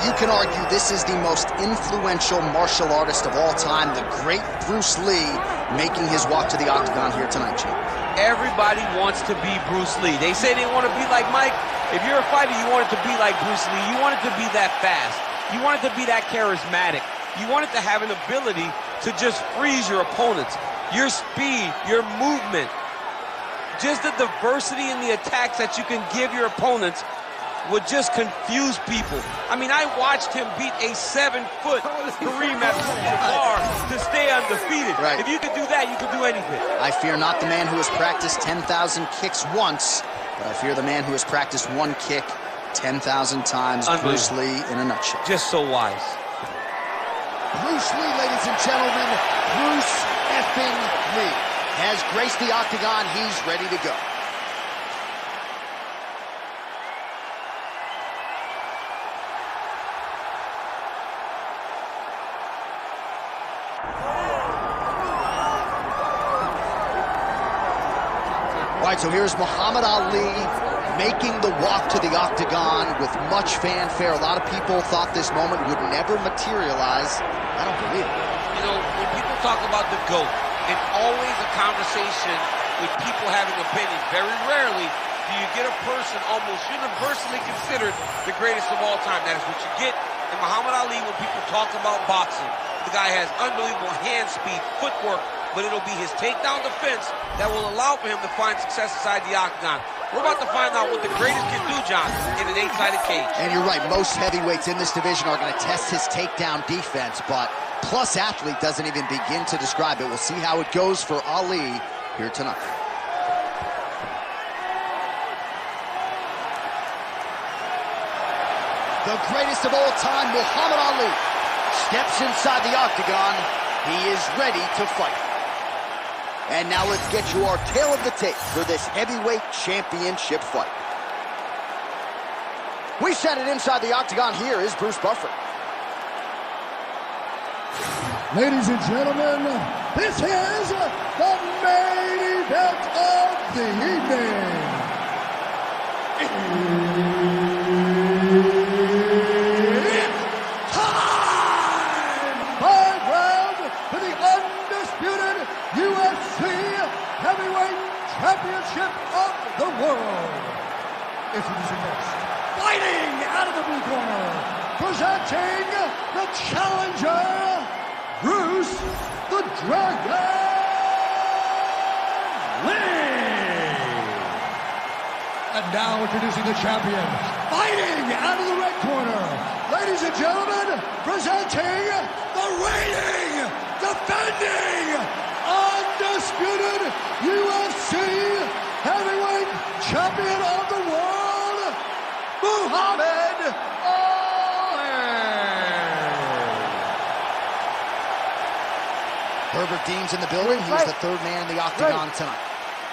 you can argue this is the most influential martial artist of all time, the great Bruce Lee, making his walk to the octagon here tonight, Chief. Everybody wants to be Bruce Lee. They say they want to be like Mike. If you're a fighter, you want it to be like Bruce Lee. You want it to be that fast. You want it to be that charismatic. You want it to have an ability to just freeze your opponents. Your speed, your movement, just the diversity in the attacks that you can give your opponents would just confuse people. I mean, I watched him beat a 7-foot Kareem Abdul-Jabbar to stay undefeated. Right. If you could do that, you could do anything. I fear not the man who has practiced 10,000 kicks once, but I fear the man who has practiced one kick 10,000 times. Bruce Lee in a nutshell. Just so wise. Bruce Lee, ladies and gentlemen, Bruce effing Lee has graced the octagon. He's ready to go. All right, so here's Muhammad Ali making the walk to the octagon with much fanfare. A lot of people thought this moment would never materialize. I don't believe it. You know, when people talk about the GOAT, it's always a conversation with people having opinions. Very rarely do you get a person almost universally considered the greatest of all time. That is what you get in Muhammad Ali when people talk about boxing. The guy has unbelievable hand speed, footwork, but it'll be his takedown defense that will allow for him to find success inside the octagon. We're about to find out what the greatest can do, John, in an 8-sided cage. And you're right, most heavyweights in this division are going to test his takedown defense, but Plus Athlete doesn't even begin to describe it. We'll see how it goes for Ali here tonight. The greatest of all time, Muhammad Ali, steps inside the octagon. He is ready to fight. And now let's get you our tale of the tape for this heavyweight championship fight. We set it inside the octagon. Here is Bruce Buffer. Ladies and gentlemen, this is the main event of the evening. It's time! 5 rounds for the undisputed UFC Heavyweight Championship of the world. Introducing first, fighting out of the blue corner, presenting the challenger, Bruce the Dragon Lee. And now introducing the champion, fighting out of the red corner, ladies and gentlemen, presenting the reigning, defending, undisputed UFC heavyweight champion of the world, Muhammad Herbert Dean's in the building. He's the third man in the octagon tonight.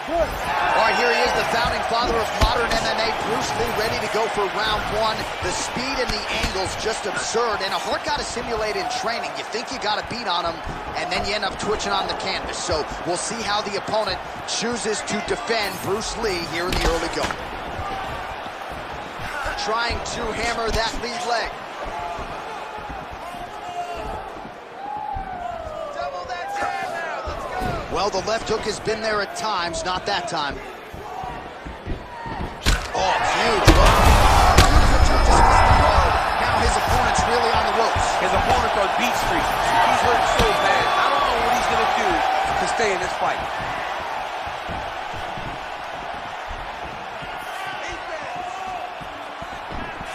All right, here he is, the founding father of modern MMA, Bruce Lee, ready to go for round one. The speed and the angles just absurd, and a hard guy to simulate in training. You think you got a beat on him, and then you end up twitching on the canvas. So we'll see how the opponent chooses to defend Bruce Lee here in the early going. Trying to hammer that lead leg. Well, the left hook has been there at times, not that time. Oh, huge hook. Now his opponent's really on the ropes. His opponent's on Beat Street. He's hurt so bad. I don't know what he's going to do to stay in this fight.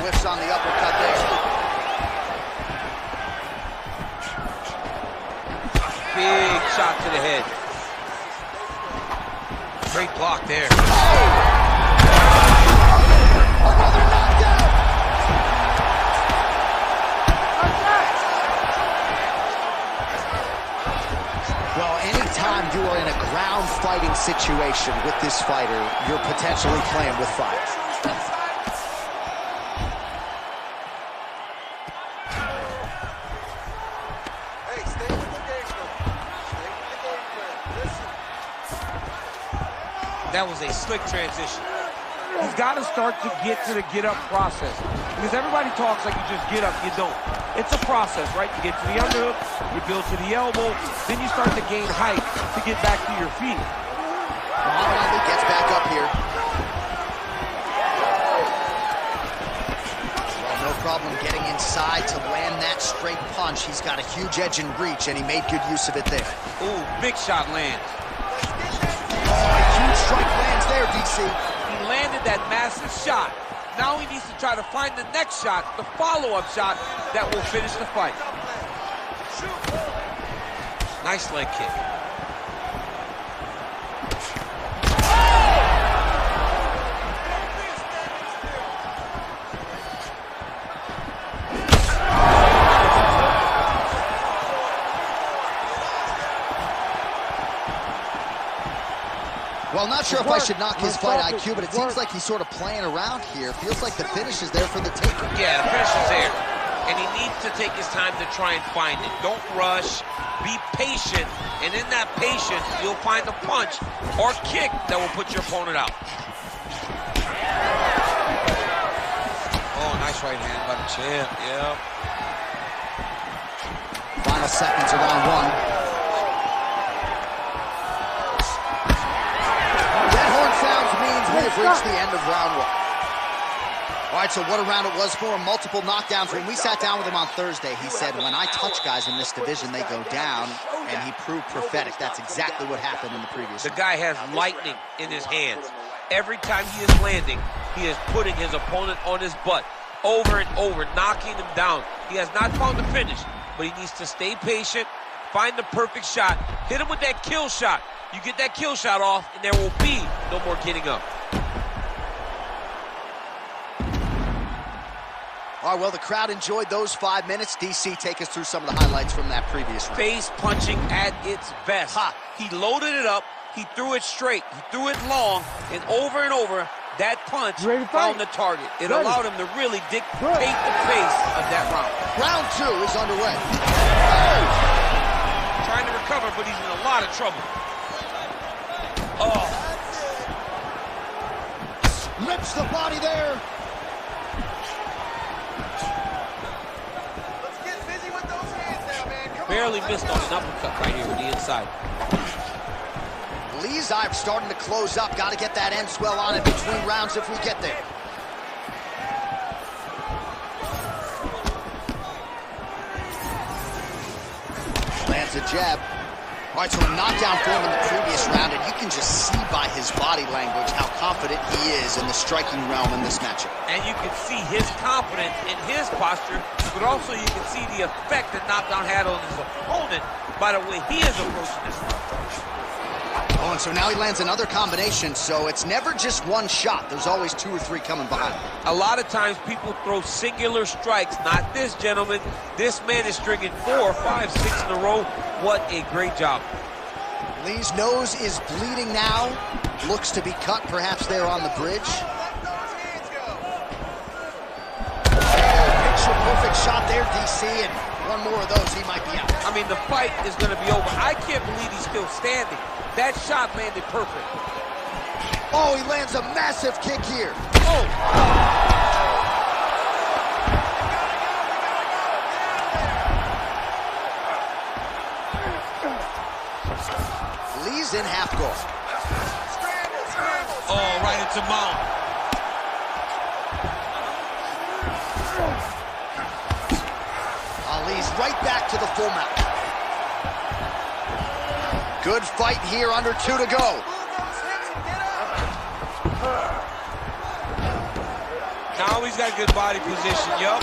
Whiffs on the uppercut there. Big shot to the head. Great block there. Oh! Another knockdown! Well, anytime you are in a ground fighting situation with this fighter, you're potentially playing with fire. That was a slick transition. He's got to start to get to the get-up process. Because everybody talks like you just get up, you don't. It's a process, right? You get to the underhook, you build to the elbow, then you start to gain height to get back to your feet. محمدعلی gets back up here. Well, no problem getting inside to land that straight punch. He's got a huge edge and reach, and he made good use of it there. Ooh, big shot lands. Oh, a huge strike lands there, DC. He landed that massive shot. Now he needs to try to find the next shot, the follow-up shot that will finish the fight. Nice leg kick. Well, not sure if I should knock his fight IQ, but it seems like he's sort of playing around here. Feels like the finish is there for the taking. Yeah, the finish is there. And he needs to take his time to try and find it. Don't rush. Be patient. And in that patience, you'll find the punch or kick that will put your opponent out. Oh, nice right hand by the champ. Yeah. Final seconds of round one. We have reached the end of round one. All right, so what a round it was for him. Multiple knockdowns. When we sat down with him on Thursday, he said, when I touch guys in this division, they go down, and he proved prophetic. That's exactly what happened in the previous round. The guy has lightning in his hands. Every time he is landing, he is putting his opponent on his butt over and over, knocking him down. He has not found the finish, but he needs to stay patient, find the perfect shot, hit him with that kill shot. You get that kill shot off, and there will be no more getting up. All right, well, the crowd enjoyed those 5 minutes. DC, take us through some of the highlights from that previous round. Face punching at its best. Ha. He loaded it up, he threw it straight, he threw it long, and over, that punch found the target. It allowed him to really dictate the pace of that round. Round two is underway. Trying to recover, but he's in a lot of trouble. Oh. Lips the body there. Let's get busy with those hands now, man. Come Barely on, missed on an uppercut right here with the inside. Lee's eye starting to close up. Got to get that end swell on it between rounds if we get there. Lands a jab. All right, so a knockdown for him in the previous round, and you can just see by his body language how confident he is in the striking realm in this matchup. And you can see his confidence in his posture, but also you can see the effect that knockdown had on his opponent by the way he is approaching this one. Oh, and so now he lands another combination, so it's never just one shot. There's always 2 or 3 coming behind him. A lot of times people throw singular strikes. Not this gentleman. This man is stringing 4, 5, 6 in a row. What a great job. Lee's nose is bleeding now. Looks to be cut, perhaps there on the bridge. Picture perfect shot there, DC, and one more of those, he might be out. I mean, the fight is going to be over. I can't believe he's still standing. That shot landed perfect. Oh, he lands a massive kick here. Oh! Lee's in half guard. Oh, right into mount. Ali's right back to the full mount. Good fight here, under 2 to go. Now he's got good body position, yup.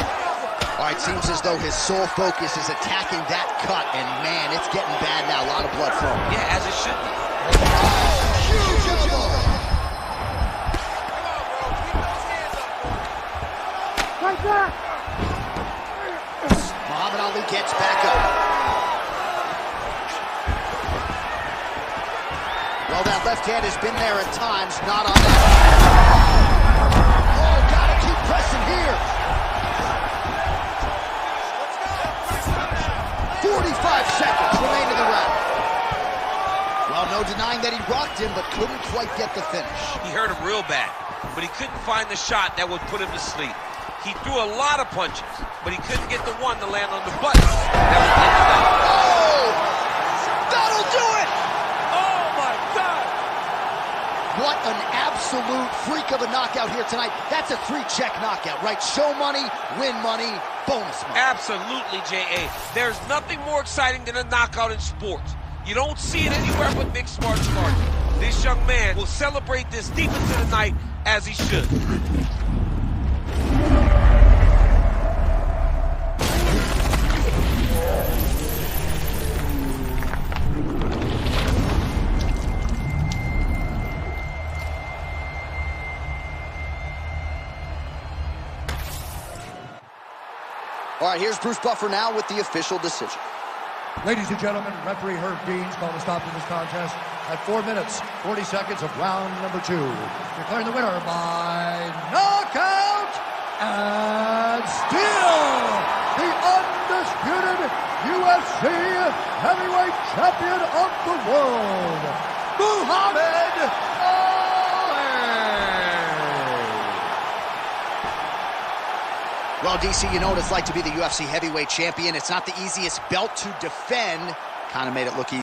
All right, seems as though his sole focus is attacking that cut, and man, it's getting bad now. A lot of blood flowing. Yeah, as it should be. Huge elbow. Right back. محمدعلی gets back up. Well, that left hand has been there at times, not on that. Oh, gotta keep pressing here. 45 seconds remain in the round. Well, no denying that he rocked him, but couldn't quite get the finish. He hurt him real bad, but he couldn't find the shot that would put him to sleep. He threw a lot of punches, but he couldn't get the one to land on the button. That was the end of that. Oh! That'll do it! Oh, my God! What an absolute freak of a knockout here tonight. That's a 3-check knockout, right? Show money, win money, bonus money. Absolutely, J.A. There's nothing more exciting than a knockout in sports. You don't see it anywhere but mixed martial arts. This young man will celebrate this deep into the night as he should. All right, here's Bruce Buffer now with the official decision. Ladies and gentlemen, referee Herb Dean's called a stop to this contest at 4 minutes, 40 seconds of round number 2. Declaring the winner by knockout and still the undisputed UFC heavyweight champion of the world, Muhammad. Well, DC, you know what it's like to be the UFC heavyweight champion. It's not the easiest belt to defend. Kind of made it look easy.